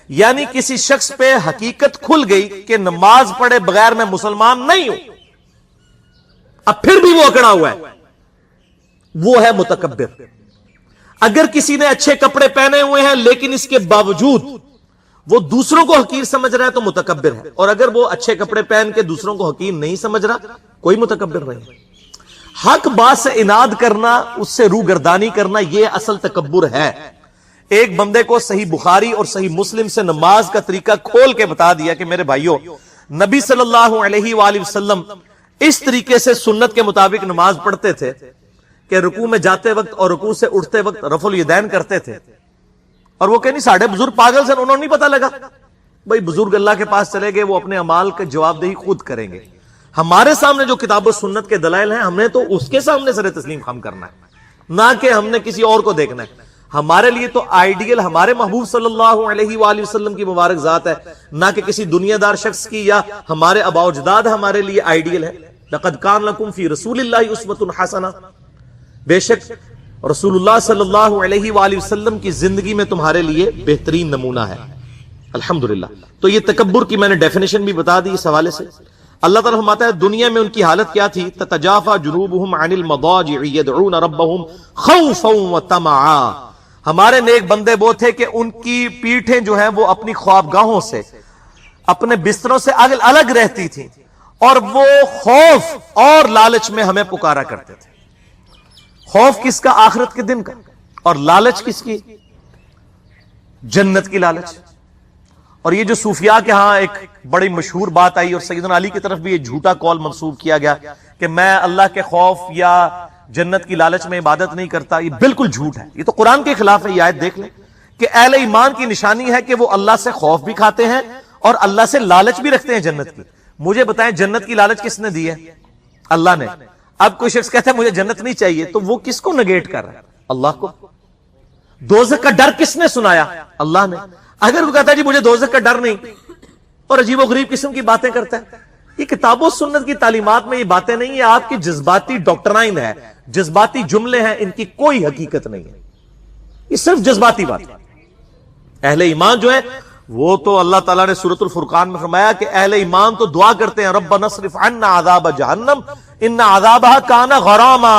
یعنی کسی شخص پہ حقیقت کھل گئی کہ نماز پڑھے بغیر میں مسلمان نہیں ہوں، اب پھر بھی وہ اکڑا ہوا ہے، وہ ہے متکبر. اگر کسی نے اچھے کپڑے پہنے ہوئے ہیں لیکن اس کے باوجود وہ دوسروں کو حقیر سمجھ رہا ہے تو متکبر ہے، اور اگر وہ اچھے کپڑے پہن کے دوسروں کو حقیر نہیں سمجھ رہا کوئی متکبر نہیں. حق بات سے اناد کرنا، اس سے روگردانی کرنا، یہ اصل تکبر ہے. ایک بندے کو صحیح بخاری اور صحیح مسلم سے نماز کا طریقہ کھول کے بتا دیا کہ میرے بھائیوں نبی صلی اللہ علیہ وآلہ وسلم اس طریقے سے سنت کے مطابق نماز پڑھتے تھے کہ رکوع میں جاتے وقت اور رکوع سے اٹھتے وقت رفع الیدین کرتے تھے. اور وہ کہ نہیں ساڑھے بزرگ پاگل سے انہوں نے نہیں پتا لگا. بھائی بزرگ اللہ کے پاس چلے گئے، وہ اپنے اعمال کا جواب دہی خود کریں گے. ہمارے سامنے جو کتاب و سنت کے دلائل ہیں ہم نے تو اس کے سامنے سر تسلیم خم کرنا ہے، نہ کہ ہم نے کسی اور کو دیکھنا ہے. ہمارے لیے تو آئیڈیل ہمارے محبوب صلی اللہ علیہ وآلہ وسلم کی مبارک ذات ہے، نہ کہ کسی دنیا دار شخص کی یا ہمارے آباء و اجداد ہمارے لیے آئیڈیل ہے. لقد کان لکم فی رسول اللہ اسوۃ حسنہ، بے شک رسول اللہ صلی اللہ علیہ وآلہ وسلم کی زندگی میں تمہارے لیے بہترین نمونہ ہے. الحمدللہ. تو یہ تکبر کی میں نے ڈیفینیشن بھی بتا دی اس حوالے سے. اللہ تعالیٰ فرماتا ہے دنیا میں ان کی حالت کیا تھی؟ تتجافا جنوبہم عن المضاجع یدعون ربہم خوفا وطمعا. ہمارے نیک بندے وہ تھے کہ ان کی پیٹھیں جو ہیں وہ اپنی خوابگاہوں سے، اپنے بستروں سے الگ رہتی تھیں، اور وہ خوف اور لالچ میں ہمیں پکارا کرتے تھے. خوف کس کا؟ آخرت کے دن کا. اور لالچ کس کی؟ جنت کی لالچ. اور یہ جو صوفیاء کے ہاں ایک بڑی مشہور بات آئی اور سیدنا علی کی طرف بھی یہ جھوٹا قول منسوب کیا گیا کہ میں اللہ کے خوف یا جنت کی لالچ میں عبادت نہیں کرتا، یہ بالکل جھوٹ ہے. یہ تو قرآن کے خلاف ہے. یہ آیت دیکھ لیں کہ اہل ایمان کی نشانی ہے کہ وہ اللہ سے خوف بھی کھاتے ہیں اور اللہ سے لالچ بھی رکھتے ہیں جنت کی. مجھے بتائیں جنت کی لالچ کس نے دی ہے؟ اللہ نے. اب کوئی شخص کہتا ہے مجھے جنت نہیں چاہیے تو وہ کس کو نگیٹ کر رہا ہے؟ اللہ کو. دوزخ کا ڈر کس نے سنایا؟ اللہ نے. اگر وہ کہتا ہے جی مجھے دوزخ کا ڈر نہیں اور عجیب و غریب قسم کی باتیں کرتا ہے، یہ کتاب و سنت کی تعلیمات میں یہ باتیں نہیں، یہ آپ کی جذباتی ڈاکٹرائن ہے، جذباتی جملے ہیں، ان کی کوئی حقیقت نہیں ہے، یہ صرف جذباتی بات ہے. اہل ایمان جو ہے وہ تو اللہ تعالیٰ نے سورۃ الفرقان میں فرمایا کہ اہل ایمان تو دعا کرتے ہیں ربنا اصرف عنا عذاب جہنم ان عذابہ کان غراما.